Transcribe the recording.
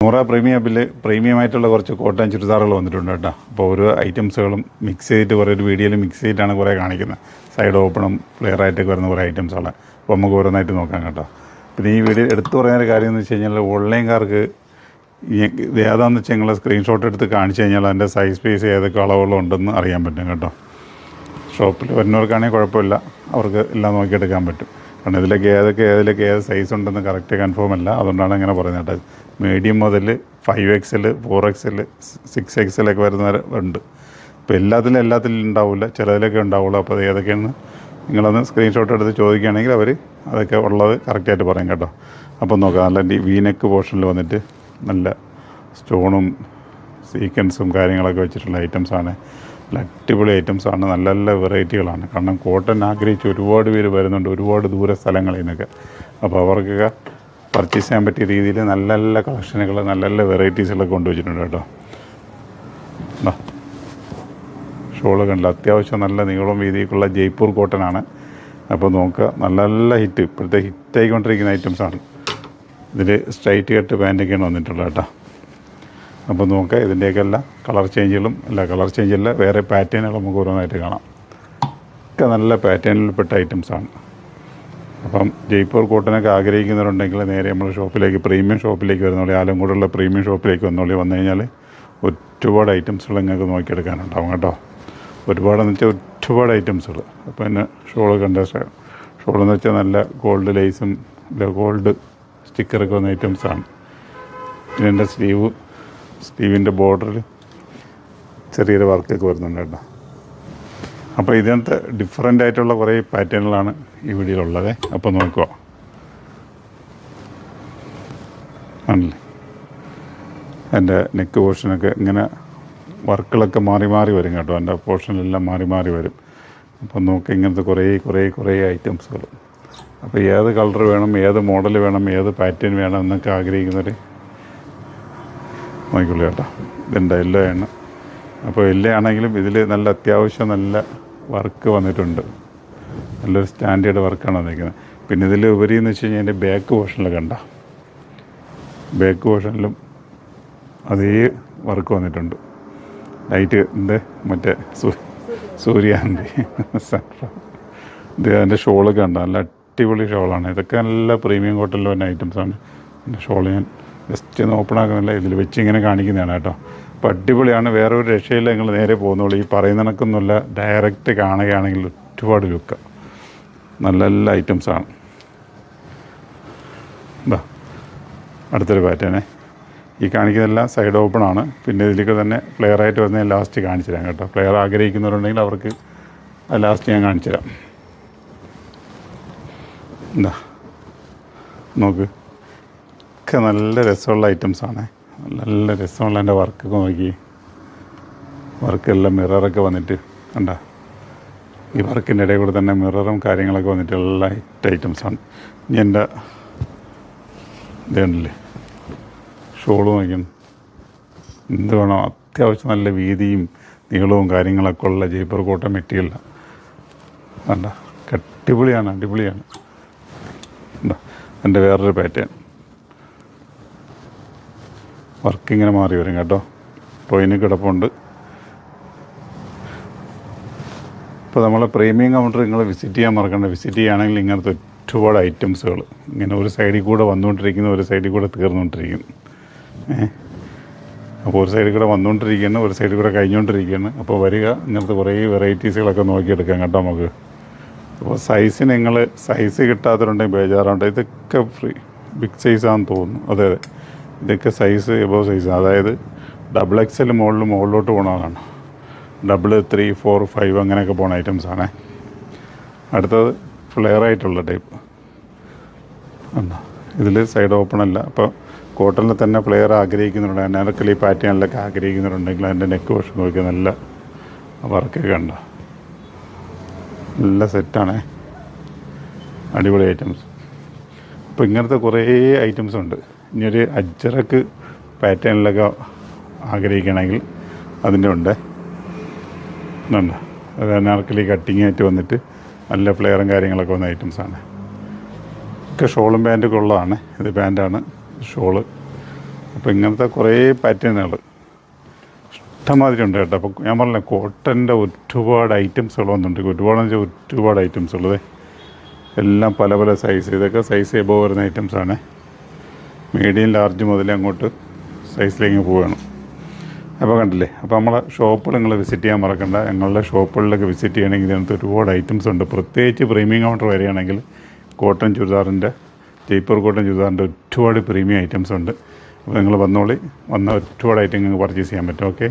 നൂറ പ്രീമിയമായിട്ടുള്ള കുറച്ച് കോട്ടൺ ചുരിദാറുകൾ വന്നിട്ടുണ്ട് കേട്ടോ. അപ്പോൾ ഓരോ ഐറ്റംസുകളും മിക്സ് ചെയ്തിട്ട് കുറേ ഒരു വീഡിയോയിൽ മിക്സ് ചെയ്തിട്ടാണ് കുറേ കാണിക്കുന്നത്. സൈഡ് ഓപ്പണും ഫ്ലെയറായിട്ടൊക്കെ വരുന്ന കുറേ ഐറ്റംസുകളാണ്. അപ്പോൾ നമുക്ക് ഓരോന്നായിട്ട് നോക്കാം കേട്ടോ. പിന്നെ ഈ വീഡിയോ എടുത്തു പറയുന്ന ഒരു കാര്യം എന്ന് വെച്ച് കഴിഞ്ഞാൽ ഓൺലൈൻകാർക്ക് ഇത് ഏതാണെന്ന് വെച്ചാൽ നിങ്ങൾ സ്ക്രീൻഷോട്ട് എടുത്ത് കാണിച്ചു കഴിഞ്ഞാൽ അതിൻ്റെ സൈസ് പീസ് ഏതൊക്കെ അളവുകളുണ്ടെന്ന് അറിയാൻ പറ്റും കേട്ടോ. ഷോപ്പിൽ വരുന്നവർക്കാണെങ്കിൽ കുഴപ്പമില്ല, അവർക്ക് എല്ലാം നോക്കിയെടുക്കാൻ പറ്റും. കാരണം ഇതിലൊക്കെ ഏത് സൈസ് ഉണ്ടെന്ന് കറക്റ്റ് കൺഫേം അല്ല, അതുകൊണ്ടാണ് അങ്ങനെ പറയുന്നത് കേട്ടോ. മീഡിയം മുതൽ 5XL 4XL 6XL ഒക്കെ വരുന്നവരുണ്ട്. ഇപ്പോൾ എല്ലാത്തിലും ഉണ്ടാവില്ല, ചിലതിലൊക്കെ ഉണ്ടാവുള്ളൂ. അപ്പോൾ അത് ഏതൊക്കെയാണെന്ന് നിങ്ങളൊന്ന് സ്ക്രീൻഷോട്ട് എടുത്ത് ചോദിക്കുകയാണെങ്കിൽ അവർ അതൊക്കെ ഉള്ളത് കറക്റ്റായിട്ട് പറയും കേട്ടോ. അപ്പോൾ നോക്കാം, നല്ല വീനെക്ക് പോർഷനിൽ വന്നിട്ട് നല്ല സ്റ്റോണും സീക്വൻസും കാര്യങ്ങളൊക്കെ വെച്ചിട്ടുള്ള ഐറ്റംസാണ്. നല്ല അടിപൊളി ഐറ്റംസാണ്, നല്ല നല്ല വെറൈറ്റികളാണ്. കാരണം കോട്ടൺ ആഗ്രഹിച്ച് ഒരുപാട് പേര് വരുന്നുണ്ട്, ഒരുപാട് ദൂര സ്ഥലങ്ങളിൽ നിന്നൊക്കെ. അപ്പോൾ അവർക്കൊക്കെ പർച്ചേസ് ചെയ്യാൻ പറ്റിയ രീതിയിൽ നല്ല നല്ല കളക്ഷനുകൾ, നല്ല നല്ല വെറൈറ്റീസുകളൊക്കെ കൊണ്ടുവച്ചിട്ടുണ്ട് കേട്ടോ. ഷോള് കണ്ടില്ല, അത്യാവശ്യം നല്ല നീളം വീതിയൊക്കെയുള്ള ജയ്പൂർ കോട്ടനാണ്. അപ്പോൾ നോക്കുക, നല്ല നല്ല ഹിറ്റ്, ഇപ്പോഴത്തെ ഹിറ്റായിക്കൊണ്ടിരിക്കുന്ന ഐറ്റംസാണ്. ഇതിൽ സ്ട്രൈറ്റ് കട്ട് പാൻറ്റൊക്കെയാണ് വന്നിട്ടുള്ളത് കേട്ടോ. അപ്പോൾ നോക്കുക, ഇതിൻ്റെയൊക്കെ എല്ലാ കളർ ചേഞ്ചില്ല, വേറെ പാറ്റേണുകൾ നമുക്ക് ഓരോന്നായിട്ട് കാണാം. ഒക്കെ നല്ല പാറ്റേണിൽപ്പെട്ട ഐറ്റംസാണ്. അപ്പം ജയ്പൂർ കോട്ടനൊക്കെ ആഗ്രഹിക്കുന്നവരുണ്ടെങ്കിൽ നേരെ നമ്മൾ പ്രീമിയം ഷോപ്പിലേക്ക് വരുന്നോളി, ആലങ്കോടുള്ള പ്രീമിയം ഷോപ്പിലേക്ക് വന്നു കഴിഞ്ഞാൽ ഒരുപാട് ഐറ്റംസുകൾ നിങ്ങൾക്ക് നോക്കിയെടുക്കാനുണ്ടാവും കേട്ടോ. ഒരുപാടെന്ന് വെച്ചാൽ ഒരുപാട് ഐറ്റംസുകൾ. അപ്പോൾ പിന്നെ ഷോള് കണ്ട ഷോളെന്ന് വെച്ചാൽ നല്ല ഗോൾഡ് ലേസും ഗോൾഡ് സ്റ്റിക്കറൊക്കെ വന്ന ഐറ്റംസാണ്. പിന്നെ എൻ്റെ സ്ലീവിൻ്റെ ബോർഡറിൽ ചെറിയൊരു വർക്കൊക്കെ വരുന്നുണ്ട് കേട്ടോ. അപ്പോൾ ഇതിനകത്ത് ഡിഫറൻ്റ് ആയിട്ടുള്ള കുറേ പാറ്റേണുകളാണ് ഈ വീഡിയോയിലുള്ളത്. അപ്പോൾ നോക്കുക, ആണല്ലേ എൻ്റെ നെക്ക് പോർഷനൊക്കെ ഇങ്ങനെ വർക്കുകളൊക്കെ മാറി വരും കേട്ടോ. എൻ്റെ പോർഷനിലെല്ലാം മാറി വരും. അപ്പോൾ നോക്കുക, ഇങ്ങനത്തെ കുറേ ഐറ്റംസുകൾ. അപ്പോൾ ഏത് കളർ വേണം, ഏത് മോഡൽ വേണം, ഏത് പാറ്റേൺ വേണം എന്നൊക്കെ ആഗ്രഹിക്കുന്നവർ നോക്കിക്കൊള്ളു കേട്ടോ. ഇതെൻ്റെ യെല്ലോ ആണ്. അപ്പോൾ യെല്ലോ ആണെങ്കിലും ഇതിൽ നല്ല അത്യാവശ്യം നല്ല വർക്ക് വന്നിട്ടുണ്ട്, നല്ലൊരു സ്റ്റാൻഡേർഡ് വർക്കാണ് വന്നിരിക്കുന്നത്. പിന്നെ ഇതിൽ ഉപരി എന്ന് വെച്ച് കഴിഞ്ഞാൽ എൻ്റെ ബാക്ക് പോർഷനിലും അതേ വർക്ക് വന്നിട്ടുണ്ട്. ലൈറ്റ് മറ്റേ സൂര്യാന്തി ഇത് അതിൻ്റെ ഷോളൊക്കെ ഉണ്ട്, നല്ല അടിപൊളി ഷോളാണ്. ഇതൊക്കെ നല്ല പ്രീമിയം കോട്ടണിൽ വരുന്ന ഐറ്റംസാണ്. എൻ്റെ ഷോള് ഞാൻ ജസ്റ്റ് ഒന്ന് ഓപ്പൺ ആക്കുന്നില്ല, ഇതിൽ വെച്ച് ഇങ്ങനെ കാണിക്കുന്നതാണ് കേട്ടോ. അപ്പോൾ അടിപൊളിയാണ്, വേറെ ഒരു രക്ഷയില്ല. നിങ്ങൾ നേരെ പോകുന്നുള്ളൂ, ഈ പറയുന്ന കണക്കൊന്നുമില്ല. ഡയറക്റ്റ് കാണുകയാണെങ്കിൽ ഒരുപാട് ലുക്ക്, നല്ല നല്ല ഐറ്റംസാണ്. അടുത്തൊരു പാറ്റേണേ, ഈ കാണിക്കുന്നതെല്ലാം സൈഡ് ഓപ്പൺ ആണ്. പിന്നെ ഇതിലേക്ക് തന്നെ ഫ്ലെയറായിട്ട് വരുന്ന ലാസ്റ്റ് കാണിച്ചു തരാം കേട്ടോ. ഫ്ലെയർ ആഗ്രഹിക്കുന്നവരുണ്ടെങ്കിൽ അവർക്ക് ലാസ്റ്റ് ഞാൻ കാണിച്ചു തരാം. നോക്ക്, ഒക്കെ നല്ല രസമുള്ള ഐറ്റംസാണ്, നല്ല രസമുള്ള എൻ്റെ വർക്കൊക്കെ നോക്കി. വർക്കെല്ലാം മിററൊക്കെ വന്നിട്ട് കണ്ട, ഈ വർക്കിൻ്റെ ഇടയിൽ കൂടെ തന്നെ മിററും കാര്യങ്ങളൊക്കെ വന്നിട്ട് എല്ലാ ഹിറ്റ് ഐറ്റംസാണ്. ഇനി എൻ്റെ ഇതുണ്ടല്ലേ ഷോള് നോക്കിയാണ്, എന്ത് വേണം, അത്യാവശ്യം നല്ല വീതിയും നീളവും കാര്യങ്ങളൊക്കെ ഉള്ള ജയ്പൂർ കോട്ടൺ മെറ്റീരിയലാണ്. കണ്ട, അടിപൊളിയാണ്. എന്താ എൻ്റെ വേറൊരു പാറ്റേൺ വർക്ക് ഇങ്ങനെ മാറി വരും കേട്ടോ. അപ്പോൾ ഇതിന് കിടപ്പുണ്ട്. ഇപ്പോൾ നമ്മളെ പ്രീമിയം കൗണ്ടർ നിങ്ങൾ വിസിറ്റ് ചെയ്യാൻ മറക്കണ്ട. വിസിറ്റ് ചെയ്യുകയാണെങ്കിൽ ഇങ്ങനത്തെ ഒരുപാട് ഐറ്റംസുകൾ ഇങ്ങനെ ഒരു സൈഡിൽ കൂടെ വന്നുകൊണ്ടിരിക്കുന്നു, ഒരു സൈഡിൽ കൂടെ തീർന്നുകൊണ്ടിരിക്കുന്നു. അപ്പോൾ ഒരു സൈഡിൽ കൂടെ വന്നുകൊണ്ടിരിക്കുകയാണ്, ഒരു സൈഡിൽ കൂടെ കഴിഞ്ഞുകൊണ്ടിരിക്കുകയാണ്. അപ്പോൾ വരിക, ഇങ്ങനത്തെ കുറേ വെറൈറ്റീസുകളൊക്കെ നോക്കിയെടുക്കാം കേട്ടോ നമുക്ക്. അപ്പോൾ സൈസിന് നിങ്ങൾ സൈസ് കിട്ടാത്തവരുണ്ടെങ്കിൽ ബേജാറുണ്ട്. ഇതൊക്കെ ബിഗ് സൈസാണെന്ന് തോന്നുന്നു. അതെ, ഇതൊക്കെ സൈസ് എബോവ് സൈസ്, അതായത് XXL മുകളിലോട്ട് പോകണതാണ്. 3, 4, 5 അങ്ങനെയൊക്കെ പോകുന്ന ഐറ്റംസാണ്. അടുത്തത് ഫ്ലെയറായിട്ടുള്ള ടൈപ്പ്. ഇതിൽ സൈഡ് ഓപ്പൺ അല്ല. അപ്പോൾ കോട്ടണിൽ തന്നെ ഫ്ലെയർ ആഗ്രഹിക്കുന്നുണ്ട്, അനാർക്കലി പാറ്റേണിലൊക്കെ ആഗ്രഹിക്കുന്നുണ്ടെങ്കിൽ അതിൻ്റെ നെക്ക് പോർഷൻ നോക്കി നല്ല വർക്കൊക്കെ ഉണ്ട്, നല്ല സെറ്റാണ്, അടിപൊളി ഐറ്റംസ്. അപ്പോൾ ഇങ്ങനത്തെ കുറേ ഐറ്റംസ് ഉണ്ട്. ഇനിയൊരു അജ്രക്ക് പാറ്റേണിലൊക്കെ ആഗ്രഹിക്കുകയാണെങ്കിൽ അതിൻ്റെ ഉണ്ട്. അത് അനാർക്കലി കട്ടിങ് ആയിട്ട് വന്നിട്ട് നല്ല ഫ്ലെയറും കാര്യങ്ങളൊക്കെ വന്ന ഐറ്റംസാണ്. ഒക്കെ ഷോളും പാൻറ്റൊക്കെ ഉള്ളതാണ്. ഇത് പാൻറ്റാണ്, ഷോള് അപ്പോൾ ഇങ്ങനത്തെ കുറേ പാറ്റേണുകൾ ഇഷ്ടംമാതിരി ഉണ്ട് കേട്ടോ. അപ്പോൾ ഞാൻ പറഞ്ഞില്ല കോട്ടൻ്റെ ഒരുപാട് ഐറ്റംസുകൾ വന്നിട്ടുണ്ട്. ഒരുപാടെന്ന് വെച്ചാൽ ഒരുപാട് ഐറ്റംസുള്ളത് എല്ലാം പല പല സൈസ്. ഇതൊക്കെ സൈസ് എബോവ് വരുന്ന ഐറ്റംസാണ്. മീഡിയം ലാർജ് മുതൽ അങ്ങോട്ട് സൈസിലേക്ക് പോവുകയാണ്. അപ്പോൾ കണ്ടില്ലേ. അപ്പോൾ നമ്മളെ ഷോപ്പുകൾ നിങ്ങൾ വിസിറ്റ് ചെയ്യാൻ മറക്കണ്ട. ഞങ്ങളുടെ ഷോപ്പുകളിലൊക്കെ വിസിറ്റ് ചെയ്യണമെങ്കിൽ ഇതിനകത്ത് ഒരുപാട് ഐറ്റംസ് ഉണ്ട്. പ്രത്യേകിച്ച് പ്രീമിയം കൗണ്ടർ വരികയാണെങ്കിൽ കോട്ടൺ ചുരിദാറിൻ്റെ, ജയ്പൂർ കോട്ടൺ ചുരിദാറിൻ്റെ ഒരുപാട് പ്രീമിയം ഐറ്റംസ് ഉണ്ട്. അപ്പോൾ നിങ്ങൾ വന്നോളി, വന്ന ഒരുപാട് ഐറ്റം നിങ്ങൾക്ക് പർച്ചേസ് ചെയ്യാൻ പറ്റും. ഓക്കെ.